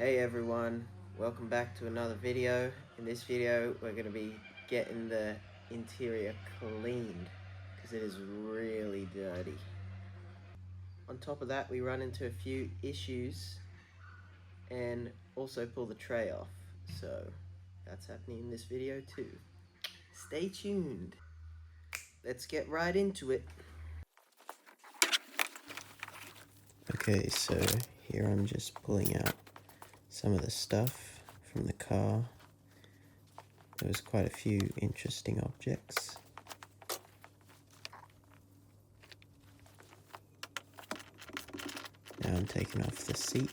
Hey everyone, welcome back to another video. In this video we're going to be getting the interior cleaned because it is really dirty. On top of that we run into a few issues and also pull the tray off, so that's happening in this video too. Stay tuned. Let's get right into it. Okay, so here I'm just pulling out some of the stuff from the car. There was quite a few interesting objects. Now I'm taking off the seat.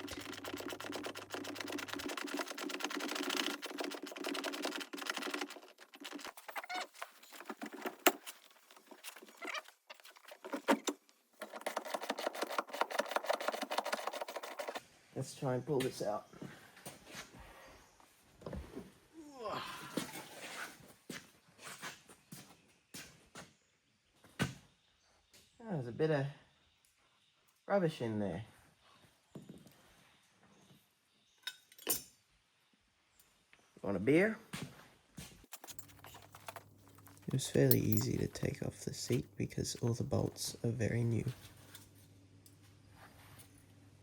Let's try and pull this out. Oh, there's a bit of rubbish in there. Want a beer? It was fairly easy to take off the seat because all the bolts are very new.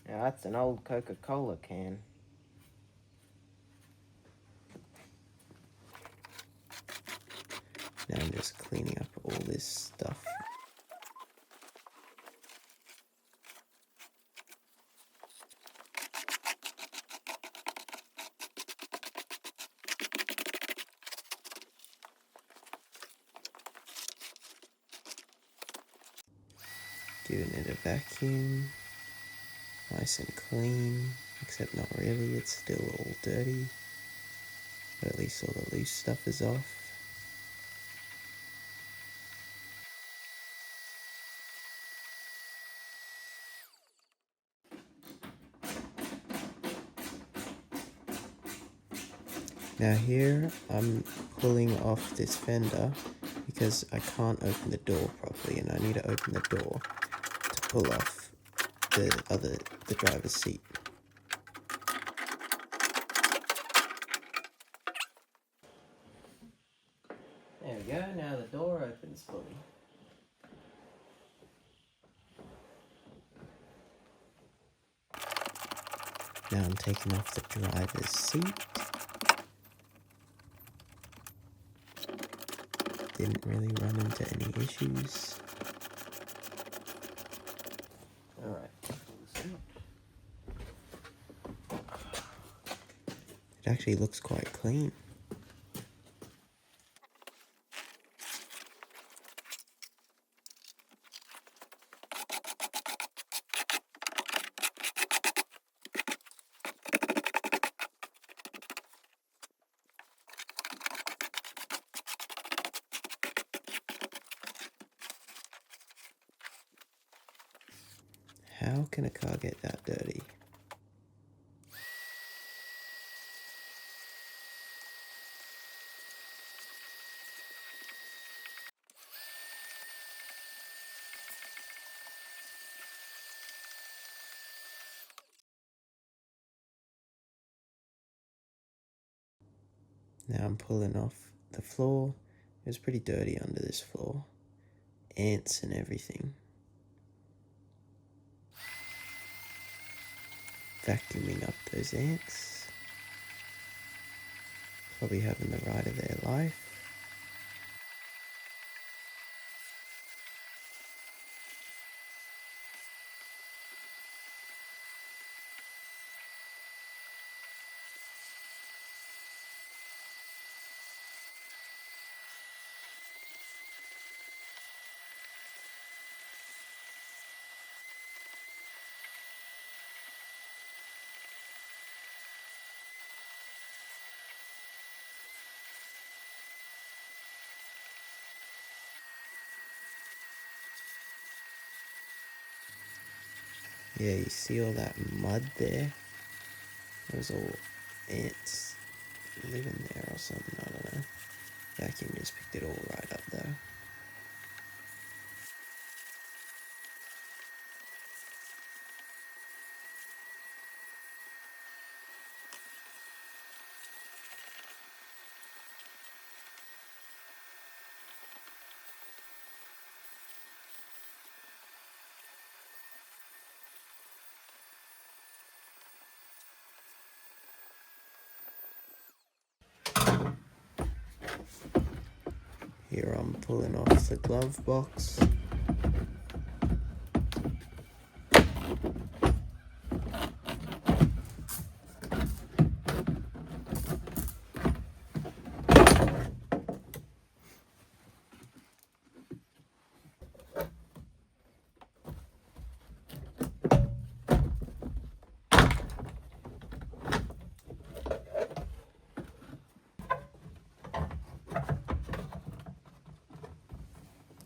Now that's an old Coca-Cola can. Now I'm just cleaning up all this stuff. Giving it a vacuum. Nice and clean, except not really, it's still all dirty. But at least all the loose stuff is off. Now here I'm pulling off this fender because I can't open the door properly, and I need to open the door to pull off the driver's seat. There we go, now the door opens fully. Now I'm taking off the driver's seat. Didn't really run into any issues. Alright. It actually looks quite clean. How can a car get that dirty? Now I'm pulling off the floor. It was pretty dirty under this floor. Ants and everything. Vacuuming up those ants. Probably having the ride of their life. Yeah, you see all that mud there? Those all ants living there or something, I don't know. Vacuum just picked it all right up though. Here I'm pulling off the glove box.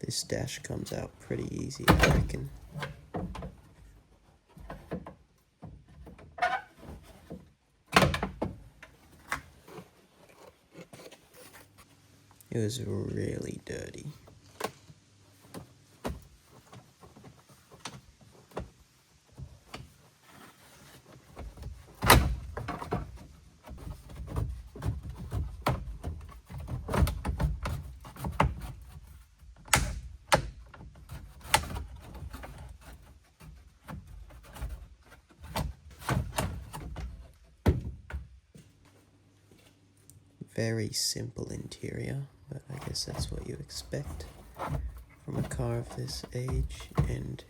This dash comes out pretty easy, I reckon. It was really dirty. Very simple interior, but I guess that's what you expect from a car of this age and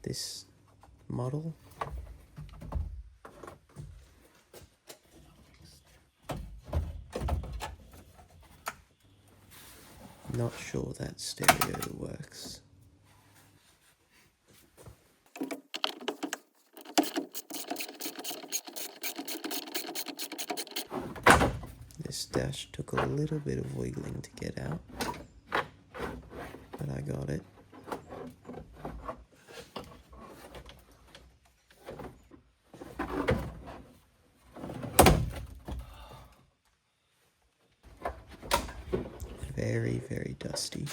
this model. Not sure that stereo works. This dash took a little bit of wiggling to get out, but I got it. Very, very dusty.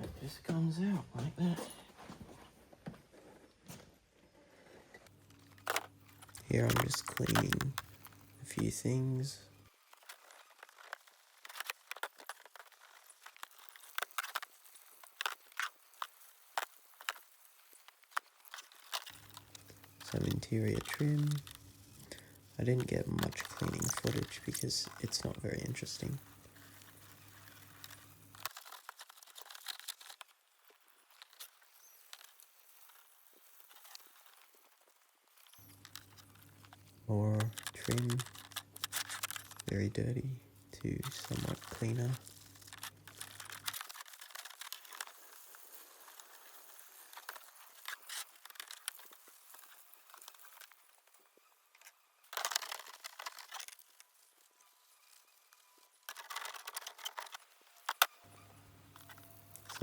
It just comes out like that. Here I'm just cleaning a few things. Some interior trim. I didn't get much cleaning footage because it's not very interesting. More trim, very dirty to somewhat cleaner.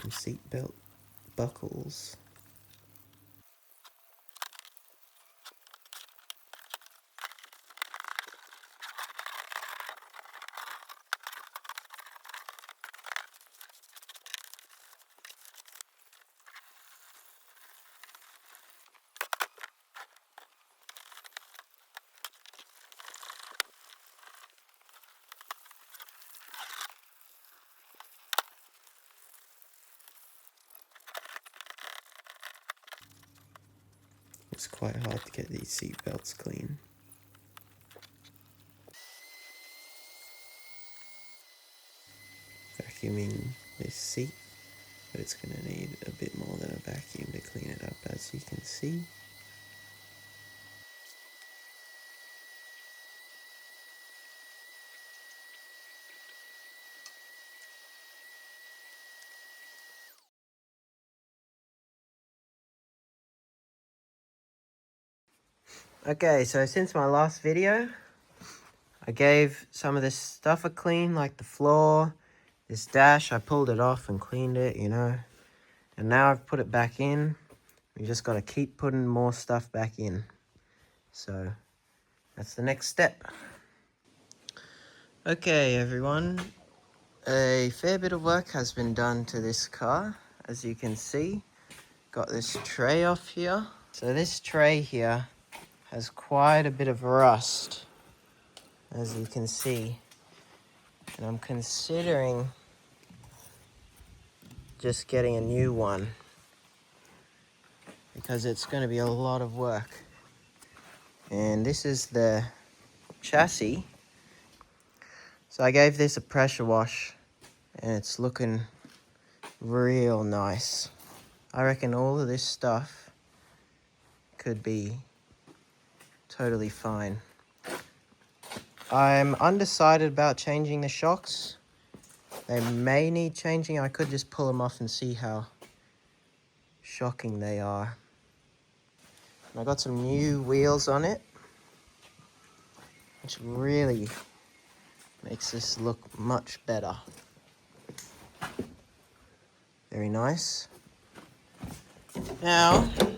Some seatbelt buckles. It's quite hard to get these seat belts clean. Vacuuming this seat, but it's going to need a bit more than a vacuum to clean it up, as you can see. Okay, so since my last video, I gave some of this stuff a clean, like the floor, this dash. I pulled it off and cleaned it, you know. And now I've put it back in. We just got to keep putting more stuff back in. So that's the next step. Okay, everyone. A fair bit of work has been done to this car. As you can see, got this tray off here. So this tray here has quite a bit of rust, as you can see. And I'm considering just getting a new one, because it's going to be a lot of work. And this is the chassis. So I gave this a pressure wash and it's looking real nice. I reckon all of this stuff could be totally fine. I'm undecided about changing the shocks. They may need changing. I could just pull them off and see how shocking they are. And I got some new wheels on it, which really makes this look much better. Very nice. Now, I've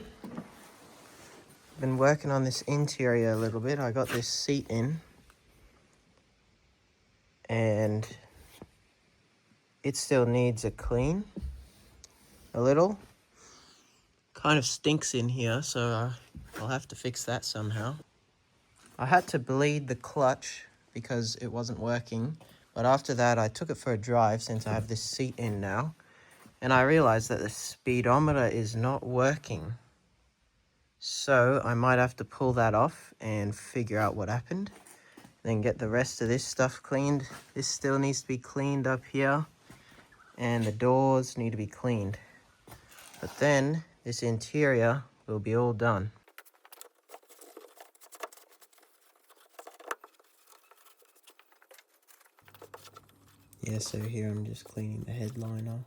been working on this interior a little bit. I got this seat in, and it still needs a clean, a little. Kind of stinks in here, so I'll have to fix that somehow. I had to bleed the clutch because it wasn't working, but after that I took it for a drive since I have this seat in now, and I realized that the speedometer is not working. So I might have to pull that off and figure out what happened, then get the rest of this stuff cleaned. This still needs to be cleaned up here, and the doors need to be cleaned. But then this interior will be all done. Yeah, so here I'm just cleaning the headliner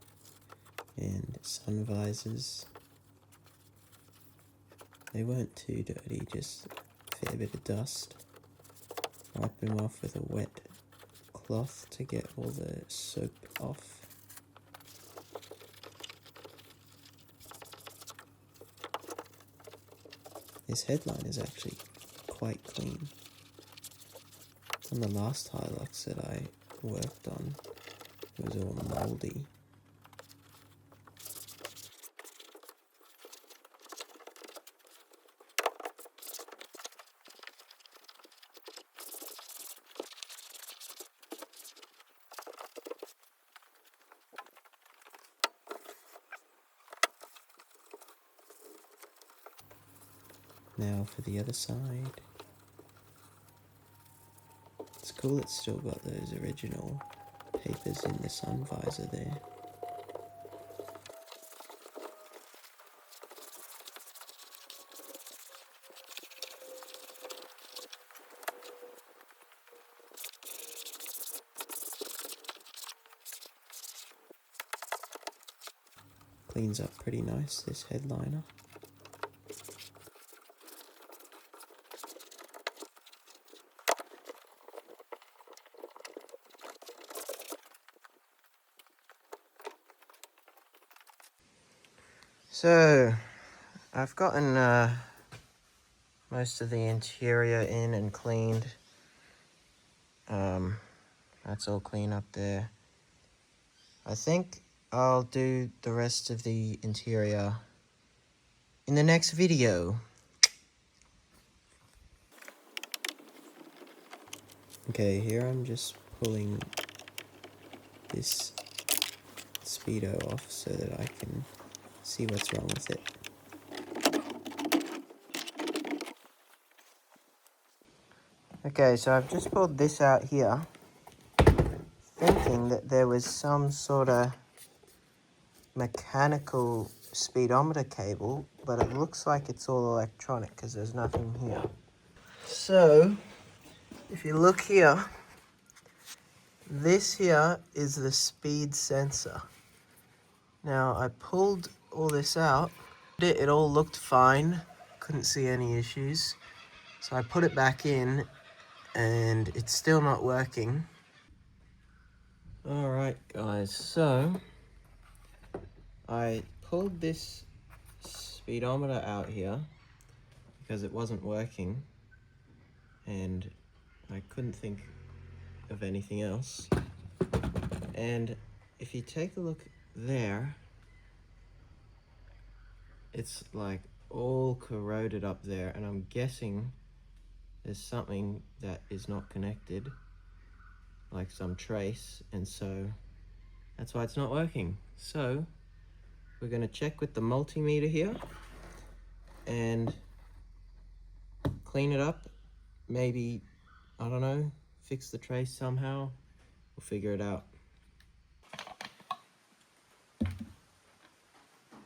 and sun visors. They weren't too dirty, just a fair bit of dust. Wipe them off with a wet cloth to get all the soap off. This headline is actually quite clean. On the last Hilux that I worked on, it was all mouldy. Now for the other side. It's cool it's still got those original papers in the sun visor there. Cleans up pretty nice, this headliner. So, I've gotten most of the interior in and cleaned. That's all clean up there. I think I'll do the rest of the interior in the next video. Okay, here I'm just pulling this speedo off so that I can see what's wrong with it. Okay, so I've just pulled this out here, thinking that there was some sort of mechanical speedometer cable, but it looks like it's all electronic because there's nothing here. So, if you look here, this here is the speed sensor. Now, I pulled all this out. It all looked fine. Couldn't see any issues. So I put it back in, and it's still not working. Alright guys, so I pulled this speedometer out here because it wasn't working and I couldn't think of anything else. And if you take a look there, it's like all corroded up there, and I'm guessing there's something that is not connected, like some trace, and so that's why it's not working. So we're going to check with the multimeter here and clean it up, maybe, I don't know, fix the trace somehow. we'll figure it out.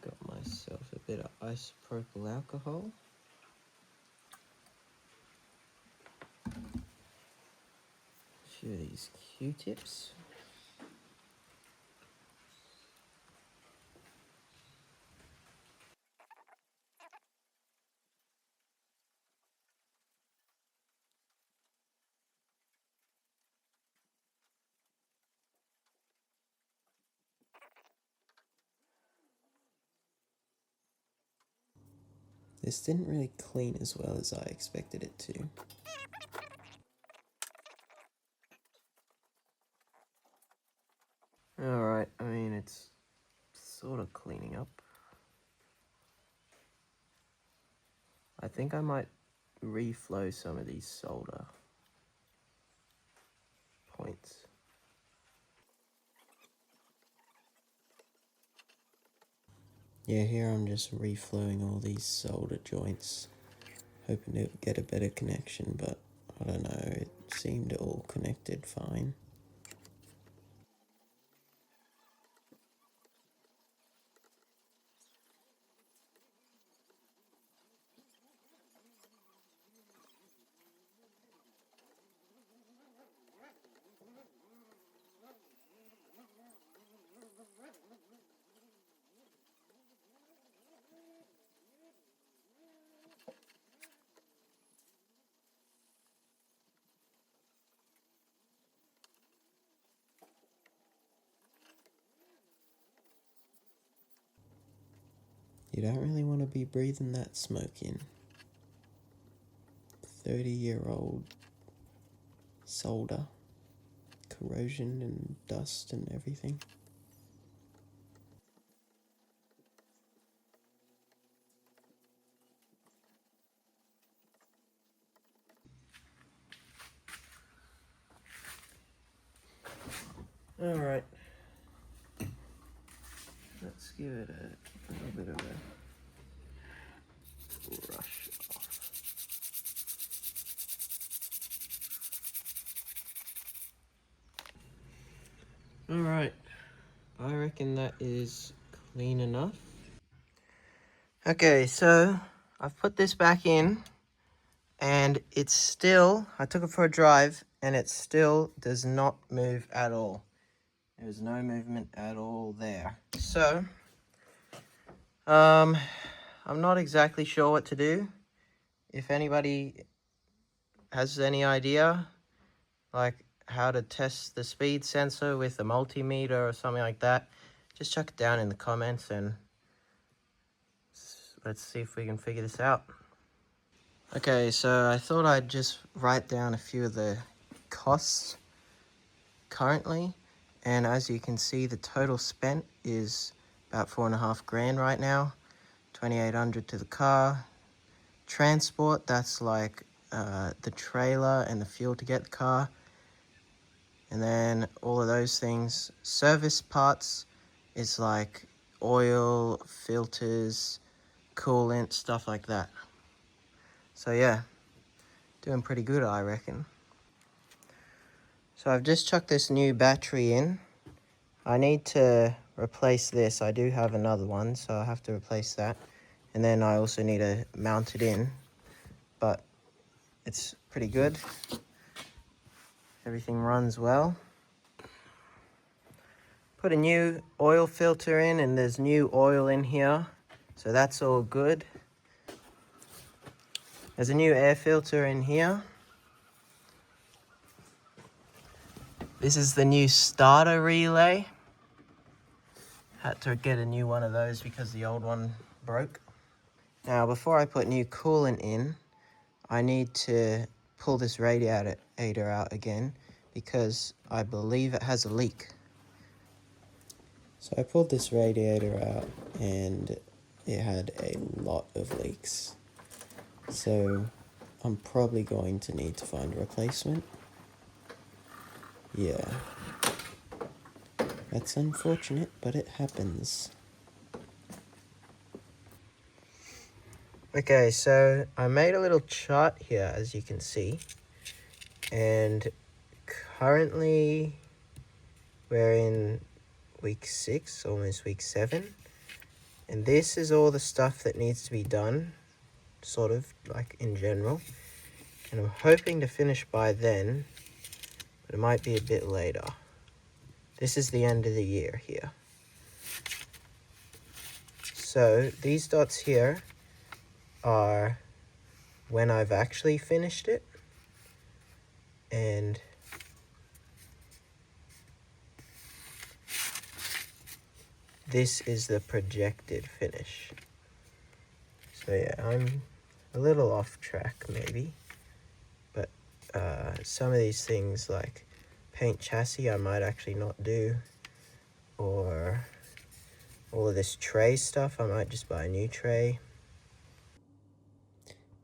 Got myself a bit of isopropyl alcohol. A few of these Q-tips. This didn't really clean as well as I expected it to. Alright, I mean, it's sort of cleaning up. I think I might reflow some of these solder points. Yeah, here I'm just reflowing all these solder joints, hoping to get a better connection, but I don't know, it seemed all connected fine. You don't really want to be breathing that smoke in. 30-year-old solder, corrosion and dust and everything. Alright, let's give it a little bit of a brush off. Alright, I reckon that is clean enough. Okay, so I've put this back in and it's still, I took it for a drive and it still does not move at all. There's no movement at all there. So, I'm not exactly sure what to do. If anybody has any idea, like how to test the speed sensor with a multimeter or something like that, just chuck it down in the comments and let's see if we can figure this out. Okay, so I thought I'd just write down a few of the costs currently, and as you can see, the total spent is about $4.5 grand right now. 2,800 to the car. Transport, that's like the trailer and the fuel to get the car, and then all of those things. Service parts is like oil, filters, coolant, stuff like that. So yeah, doing pretty good, I reckon. So I've just chucked this new battery in. I need to replace this. I do have another one, so I have to replace that. And then I also need to mount it in, but it's pretty good. Everything runs well. Put a new oil filter in, and there's new oil in here, so that's all good. There's a new air filter in here. This is the new starter relay. Had to get a new one of those because the old one broke. Now, before I put new coolant in, I need to pull this radiator out again because I believe it has a leak. So I pulled this radiator out and it had a lot of leaks. So I'm probably going to need to find a replacement. Yeah. That's unfortunate, but it happens. Okay, so I made a little chart here, as you can see. And currently We're in week 6, almost week 7. And this is all the stuff that needs to be done, sort of, like, in general. And I'm hoping to finish by then, but it might be a bit later. This is the end of the year here. So these dots here are when I've actually finished it, and this is the projected finish. So yeah, I'm a little off track maybe, but some of these things like paint chassis I might actually not do, or all of this tray stuff I might just buy a new tray.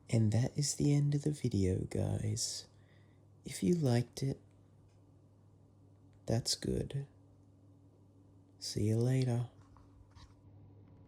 And that is the end of the video, guys. If you liked it, that's good. See you later.